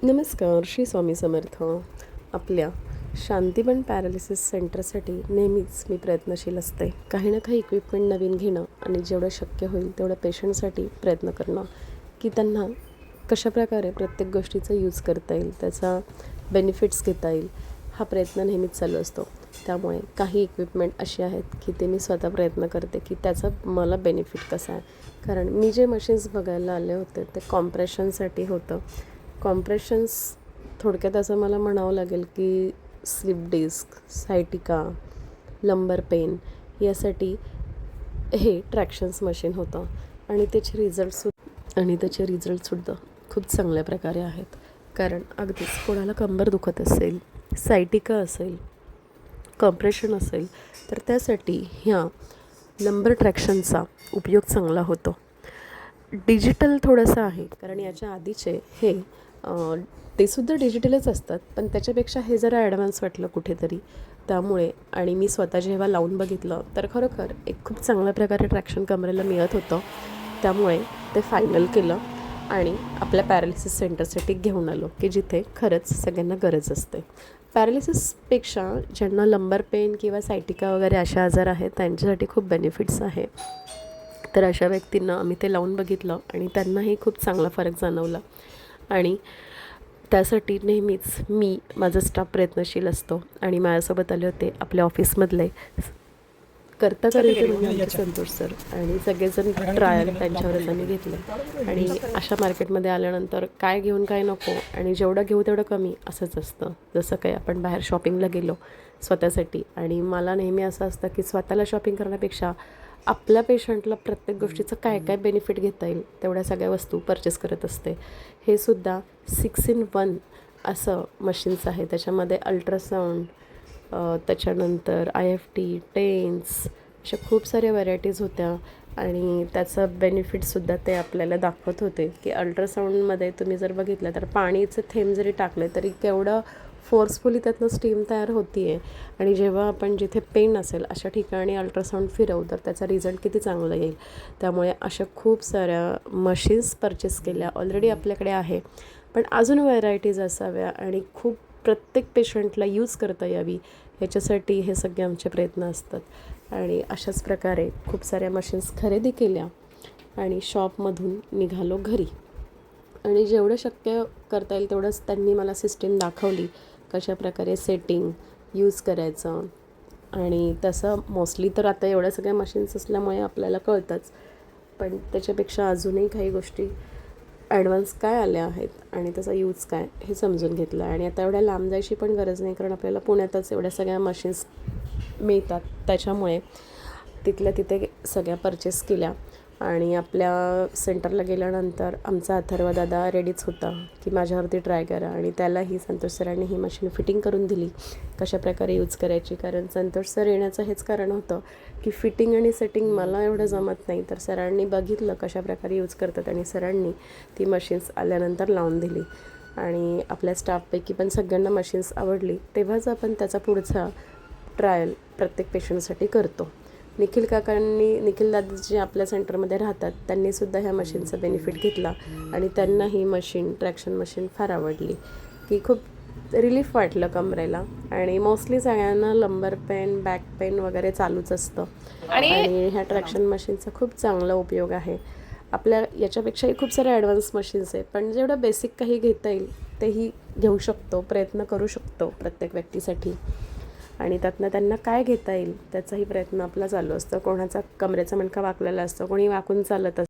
नमस्कार. श्री स्वामी समर्थ. आपल्या शांतिबन पॅरालिसिस सेंटरसाठी नेहमीच मी प्रयत्नशील असते. काही ना काही इक्विपमेंट नवीन घेणं आणि जेवढं शक्य होईल तेवढं पेशंटसाठी प्रयत्न करणं, की त्यांना कशाप्रकारे प्रत्येक गोष्टीचा यूज करता येईल, त्याचा बेनिफिट्स घेता येईल, हा प्रयत्न नेहमीच चालू असतो. त्यामुळे काही इक्विपमेंट अशी आहेत की ते मी स्वतः प्रयत्न करते की त्याचा मला बेनिफिट कसा आहे. कारण मी जे मशीन्स बघायला आले होते ते कॉम्प्रेशनसाठी होतं. कॉम्प्रेशन्स थोडक्यात असं मला म्हणावं लागेल की स्लिप डिस्क, सायटिका, लंबर पेन यासाठी हे ट्रॅक्शन्स मशीन होतं आणि त्याचे रिझल्टसुद्धा खूप चांगल्या प्रकारे आहेत. कारण अगदीच कोणाला कंबर दुखत असेल, सायटिका असेल, कॉम्प्रेशन असेल, तर त्यासाठी ह्या लंबर ट्रॅक्शनचा उपयोग चांगला होतो. डिजिटल थोडंसं आहे, कारण याच्या आधीचे हे ते सुद्धा डिजिटलच असतात, पण त्याच्यापेक्षा हे जरा ॲडव्हान्स वाटलं कुठेतरी. त्यामुळे आणि मी स्वतः जेव्हा लावून बघितलं तर खरोखर एक खूप चांगल्या प्रकारे ट्रॅक्शन कमरेला मिळत होतं. त्यामुळे ते फायनल केलं आणि आपल्या पॅरालिसिस सेंटरसाठी घेऊन आलो, की जिथे खरंच सगळ्यांना गरज असते. पॅरालिसिसपेक्षा ज्यांना लंबर पेन किंवा सायटिका वगैरे अशा आजार आहेत त्यांच्यासाठी खूप बेनिफिट्स आहे. तर अशा व्यक्तींना आम्ही ते लावून बघितलं आणि त्यांनाही खूप चांगला फरक जाणवला. आणि त्यासाठी नेहमीच माझा स्टाफ प्रयत्नशील असतो. आणि माझ्यासोबत आले होते आपल्या ऑफिसमधले म्हणजे संतोष सर, आणि सगळेजण ट्रायल त्यांच्यावरच आम्ही घेतले. आणि अशा मार्केटमध्ये आल्यानंतर काय घेऊन काय नको, आणि जेवढं घेऊ तेवढं कमी असंच असतं. जसं काही आपण बाहेर शॉपिंगला गेलो स्वतःसाठी, आणि मला नेहमी असं असतं की स्वतःला शॉपिंग करण्यापेक्षा आपल्या पेशंटला प्रत्येक गोष्टीचं काय काय बेनिफिट घेता येईल तेवढ्या सगळ्या वस्तू परचेस करत असते. हे सुद्धा 6-in-1 असं मशीन्स आहे. त्याच्यामध्ये अल्ट्रासाऊंड, त्याच्यानंतर IFT, टेन्स, अशा खूप साऱ्या व्हरायटीज होत्या. आणि त्याचं बेनिफिटसुद्धा ते आपल्याला दाखवत होते की अल्ट्रासाऊंडमध्ये तुम्ही जर बघितलं तर पाणीचं थेंब जरी टाकले तरी केवढं फोर्सफुली त्यातनं स्टीम तयार होती आहे. आणि जेव्हा आपण जिथे पेन असेल अशा ठिकाणी अल्ट्रासाऊंड फिरवू तर त्याचा रिझल्ट किती चांगला येईल. त्यामुळे अशा खूप साऱ्या मशीन्स परचेस केल्या ऑलरेडी आपल्याकडे आहे, पण अजून व्हरायटीज असाव्या आणि खूप प्रत्येक पेशंटला यूज करता यावी याच्यासाठी हे सगळे आमचे प्रयत्न असतात. आणि अशाच प्रकारे खूप साऱ्या मशीन्स खरेदी केल्या आणि शॉपमधून निघालो घरी. आणि जेवढं शक्य करता येईल तेवढंच त्यांनी मला सिस्टीम दाखवली, कशाप्रकारे सेटिंग यूज करायचं. आणि तसं मोस्टली तर आता एवढ्या सगळ्या मशीन्स असल्यामुळे आपल्याला कळतंच, पण त्याच्यापेक्षा अजूनही काही गोष्टी ॲडव्हान्स काय आल्या आहेत आणि त्याचा यूज काय हे समजून घेतलं. आणि आता एवढ्या लांब जायची पण गरज नाही, कारण आपल्याला पुण्यातच एवढ्या सगळ्या मशीन्स मिळतात. त्याच्यामुळे तिथल्या तिथे सगळ्या परचेस केल्या. आणि आपल्या सेंटरला गेल्यानंतर आमचा अथर्व दादा रेडीच होता की माझ्यावरती ट्राय करा, आणि त्यालाही संतोष सरांनी ही मशीन फिटिंग करून दिली कशाप्रकारे यूज करायची. कारण संतोष सर येण्याचं हेच कारण होतं की फिटिंग आणि सेटिंग मला एवढं जमत नाही, तर सरांनी बघितलं कशाप्रकारे यूज करतात आणि सरांनी ती मशीन्स आल्यानंतर लावून दिली. आणि आपल्या स्टाफपैकी पण सगळ्यांना मशीन्स आवडली. तेव्हाच आपण त्याचा पुढचा ट्रायल प्रत्येक पेशंटसाठी करतो. निखिल दादा जे आपल्या सेंटरमध्ये राहतात त्यांनीसुद्धा ह्या मशीनचा बेनिफिट घेतला आणि त्यांना ही मशीन, ट्रॅक्शन मशीन फार आवडली, की खूप रिलीफ वाटलं कमरेला. आणि मोस्टली सगळ्यांना लंबर पेन, बॅक पेन वगैरे चालूच असतं, आणि ह्या ट्रॅक्शन मशीनचा खूप चांगला उपयोग आहे. आपल्या याच्यापेक्षाही खूप सारे ॲडव्हान्स मशीन्स आहे, पण जेवढं बेसिक काही घेता येईल तेही घेऊ शकतो, प्रयत्न करू शकतो प्रत्येक व्यक्तीसाठी. आणि त्यातनं त्यांना काय घेता येईल त्याचाही प्रयत्न आपला चालू असतो. कोणाचा कमरेचा मणका वाकलेला असतो, कोणी वाकून चालत असतं.